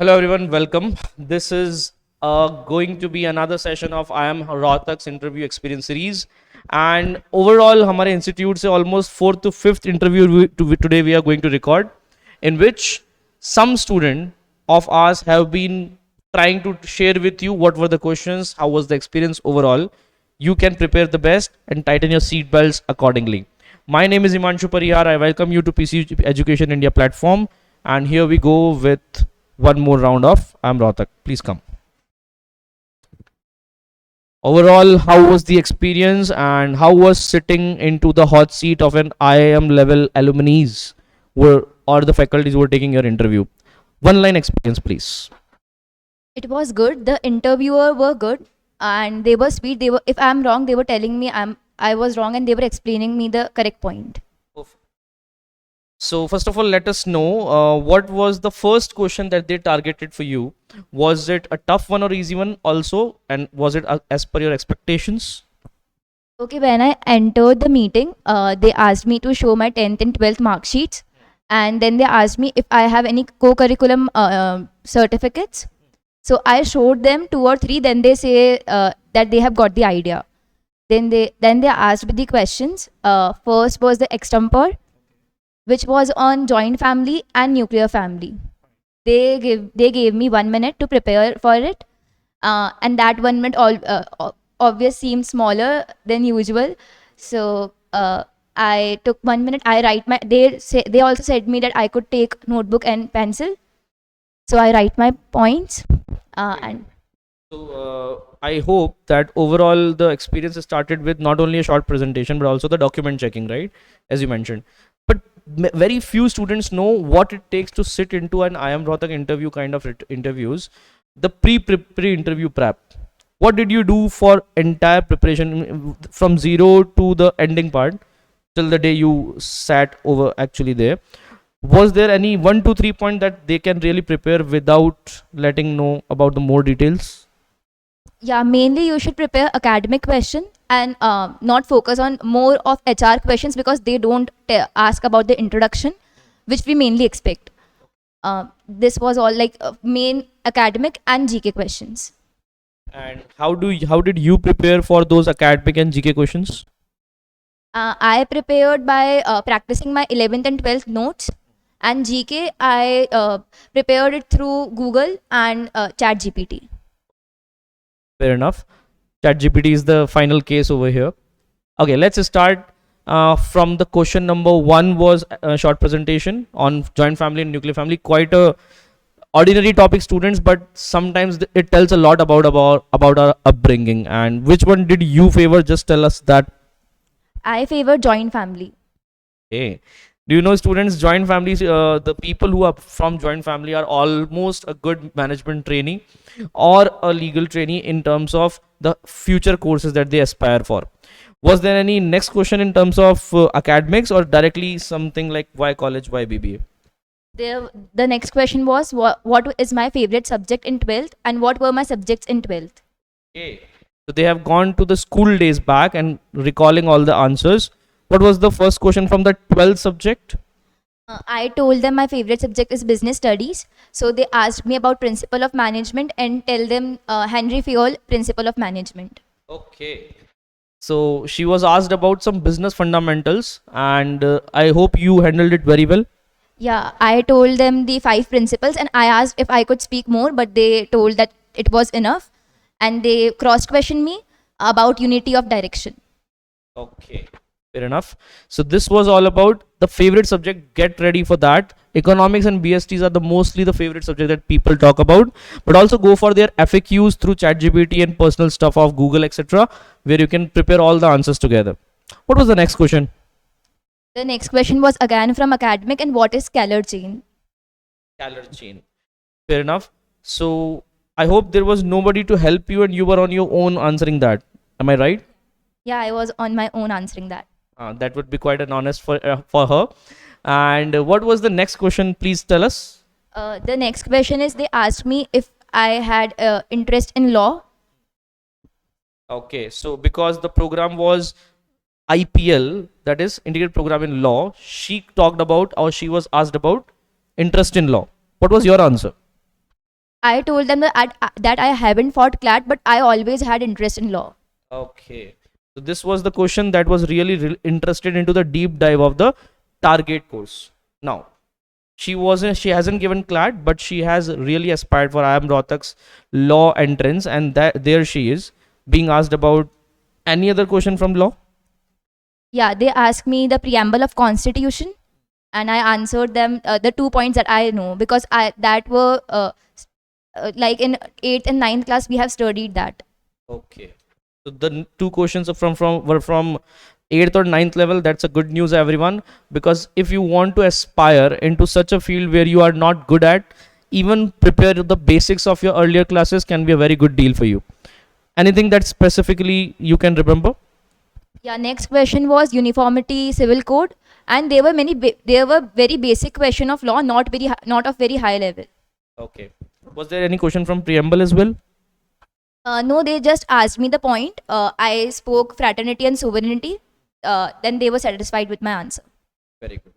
Hello everyone, welcome. This is going to be another session of IIM Rohtak's interview experience series. And overall, हमारे institute से almost fourth to fifth interview today we are going to record, in which some student of ours have been trying to share with you what were the questions, how was the experience overall. You can prepare the best and tighten your seat belts accordingly. My name is Imanshu Parihar. I welcome you to PC Education India platform. And here we go with one more round of IIM Rohtak. Please come. Overall, how was the experience and how was sitting into the hot seat of an IIM level alumni or the faculties who were taking your interview? One line experience, please. It was good. The interviewer were good and they were sweet. They were, if I'm wrong, they were telling me I was wrong and they were explaining me the correct point. So first of all, let us know what was the first question that they targeted for you. Was it a tough one or easy one also? And was it as per your expectations? Okay, when I entered the meeting, they asked me to show my 10th and 12th mark sheets. And then they asked me if I have any co-curriculum certificates. So I showed them 2 or 3. Then they say that they have got the idea. Then they asked me the questions. First was the extempore, which was on joint family and nuclear family. They gave me 1 minute to prepare for it, and that 1 minute obviously seemed smaller than usual. So I took 1 minute. I write my. They also said me that I could take notebook and pencil. So I write my points, and. So I hope that overall the experience started with not only a short presentation but also the document checking, right? As you mentioned. But very few students know what it takes to sit into an IIM Rohtak interview kind of interviews, the pre-interview prep. What did you do for entire preparation from zero to the ending part till the day you sat over actually there? Was there any 1, 2, 3 point that they can really prepare without letting know about the more details? Yeah, mainly you should prepare academic question and not focus on more of HR questions because they don't ask about the introduction, which we mainly expect. This was all like main academic and GK questions. And how did you prepare for those academic and GK questions? I prepared by practicing my 11th and 12th notes, and GK I prepared it through Google and ChatGPT. Fair enough. ChatGPT is the final case over here. Okay, let's start from the question number 1 was a short presentation on joint family and nuclear family. Quite a ordinary topic, students, but sometimes it tells a lot about our upbringing. And which one did you favor? Just tell us that. I favor joint family. Okay. Do you know, students, joint families, the people who are from joint family are almost a good management trainee or a legal trainee in terms of the future courses that they aspire for. Was there any next question in terms of academics or directly something like why college, why BBA? The next question was what is my favorite subject in 12th and what were my subjects in 12th? Okay. So they have gone to the school days back and recalling all the answers. What was the first question from the 12th subject? I told them my favorite subject is business studies. So they asked me about principle of management and tell them Henry Fayol, principle of management. Okay. So she was asked about some business fundamentals and I hope you handled it very well. Yeah, I told them the 5 principles and I asked if I could speak more, but they told that it was enough. And they cross-questioned me about unity of direction. Okay. Fair enough. So this was all about the favorite subject. Get ready for that. Economics and BSTs are mostly the favorite subject that people talk about, but also go for their FAQs through ChatGPT and personal stuff of Google, etc., where you can prepare all the answers together. What was the next question? The next question was again from academic and what is scalar chain? Scalar chain. Fair enough. So I hope there was nobody to help you and you were on your own answering that. Am I right? Yeah, I was on my own answering that. That would be quite an honest for her. And what was the next question? Please tell us. The next question is they asked me if I had interest in law. Okay, so because the program was IPL, that is Integrated Program in Law, she talked about or she was asked about interest in law. What was your answer? I told them that I haven't fought CLAT, but I always had interest in law. Okay. So this was the question that was really interested into the deep dive of the target course. Now, she hasn't given CLAT, but she has really aspired for IIM Rohtak's law entrance, and that there she is being asked about any other question from law. Yeah, they asked me the preamble of Constitution, and I answered them the 2 points that I know, because I that were like in 8th and 9th class we have studied that. Okay. So the two questions are from were from 8th or 9th level. That's a good news, everyone, because if you want to aspire into such a field where you are not good at, even prepare the basics of your earlier classes can be a very good deal for you. Anything that specifically you can remember? Yeah, next question was uniformity civil code, and there were there were very basic question of law, not of very high level. Okay. Was there any question from preamble as well? No, they just asked me the point. I spoke fraternity and sovereignty. Then they were satisfied with my answer. Very good.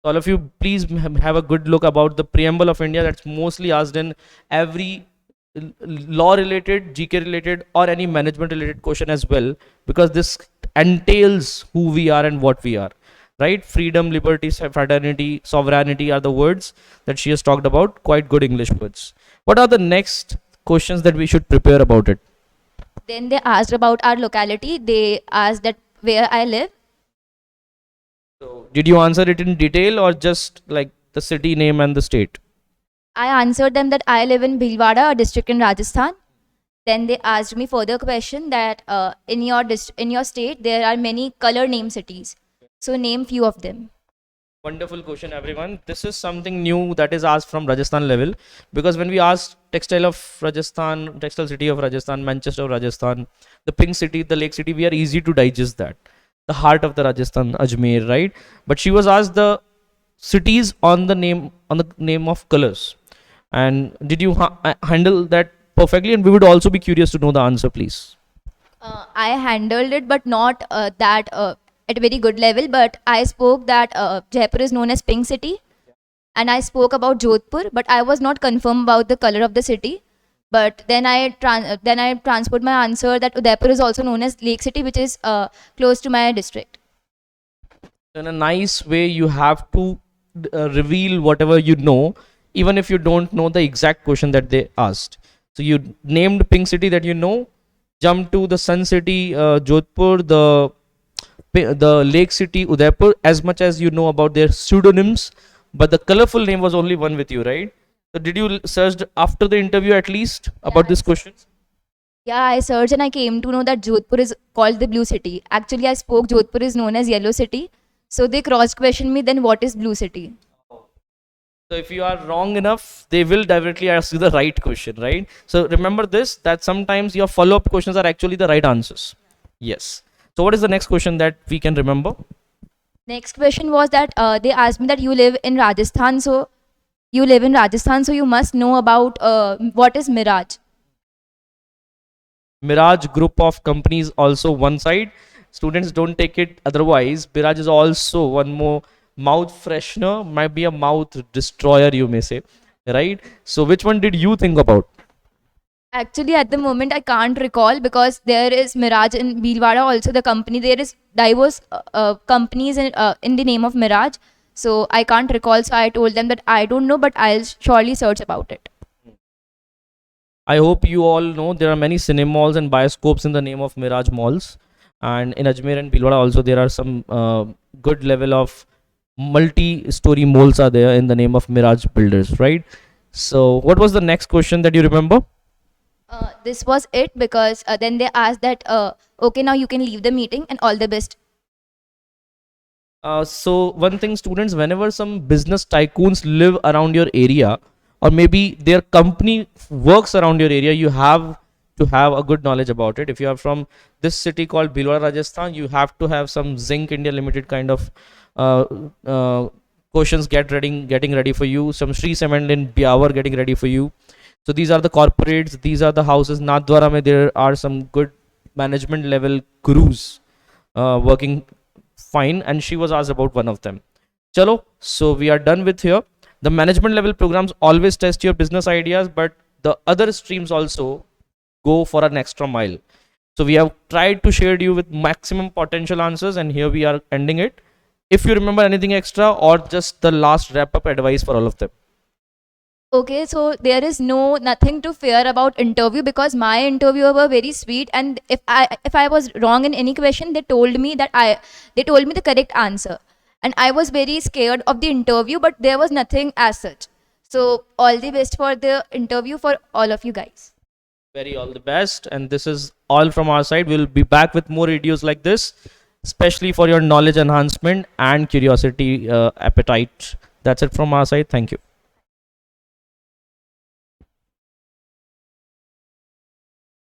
All of you, please have a good look about the preamble of India. That's mostly asked in every law related, GK related, or any management related question as well, because this entails who we are and what we are. Right? Freedom, liberty, fraternity, sovereignty are the words that she has talked about. Quite good English words. What are the next questions that we should prepare about it? Then they asked about our locality. They asked that where I live. So, did you answer it in detail or just like the city name and the state? I answered them that I live in Bhilwara, a district in Rajasthan. Then they asked me further question that in your state there are many color name cities. So name few of them. Wonderful question, everyone. This is something new that is asked from Rajasthan level, because when we ask textile of Rajasthan, textile city of Rajasthan, Manchester of Rajasthan, the pink city, the lake city, we are easy to digest that. The heart of the Rajasthan, Ajmer, right? But she was asked the cities on the name of colors. And did you handle that perfectly? And we would also be curious to know the answer, please. I handled it, but not that at a very good level. But I spoke that Jaipur is known as Pink City, and I spoke about Jodhpur, but I was not confirmed about the color of the city. But then I transport my answer that Udaipur is also known as Lake City, which is close to my district. In a nice way, you have to reveal whatever you know, even if you don't know the exact question that they asked. So you named Pink City that you know, jump to the Sun City, Jodhpur, the Lake City, Udaipur, as much as you know about their pseudonyms, but the colorful name was only one with you, right? So did you search after the interview at least about this question? Yeah, I searched and I came to know that Jodhpur is called the Blue City. Actually, I spoke Jodhpur is known as Yellow City. So they cross-questioned me, then what is Blue City? So if you are wrong enough, they will directly ask you the right question, right? So remember this, that sometimes your follow-up questions are actually the right answers. Yes. So what is the next question that we can remember? Next question was that they asked me that you live in Rajasthan, so you must know about what is Mirage. Mirage group of companies also one side. Students don't take it otherwise. Mirage is also one more mouth freshener, might be a mouth destroyer, you may say, right? So which one did you think about? Actually, at the moment, I can't recall because there is Mirage in Bhilwara also the company. There is diverse companies in the name of Mirage. So I can't recall. So I told them that I don't know, but I'll surely search about it. I hope you all know there are many cinemalls and bioscopes in the name of Mirage malls. And in Ajmer and Bhilwara also there are some good level of multi-story malls are there in the name of Mirage Builders, right? So what was the next question that you remember? This was it because then they asked that, okay, now you can leave the meeting and all the best. So one thing, students, whenever some business tycoons live around your area, or maybe their company works around your area, you have to have a good knowledge about it. If you are from this city called Bhilwara, Rajasthan, you have to have some Zinc India Limited kind of questions getting ready for you. Some Sri Cement in Biawar getting ready for you. So these are the corporates, these are the houses. Nathdwara mein there are some good management level gurus working fine, and she was asked about one of them. Chalo, so we are done with here. The management level programs always test your business ideas, but the other streams also go for an extra mile. So we have tried to share you with maximum potential answers, and here we are ending it. If you remember anything extra or just the last wrap up advice for all of them. Okay, so there is nothing to fear about interview, because my interviewer were very sweet, and if I was wrong in any question, they told me the correct answer, and I was very scared of the interview, but there was nothing as such. So all the best for the interview for all of you guys. Very all the best, and this is all from our side. We'll be back with more videos like this, especially for your knowledge enhancement and curiosity appetite. That's it from our side. Thank you.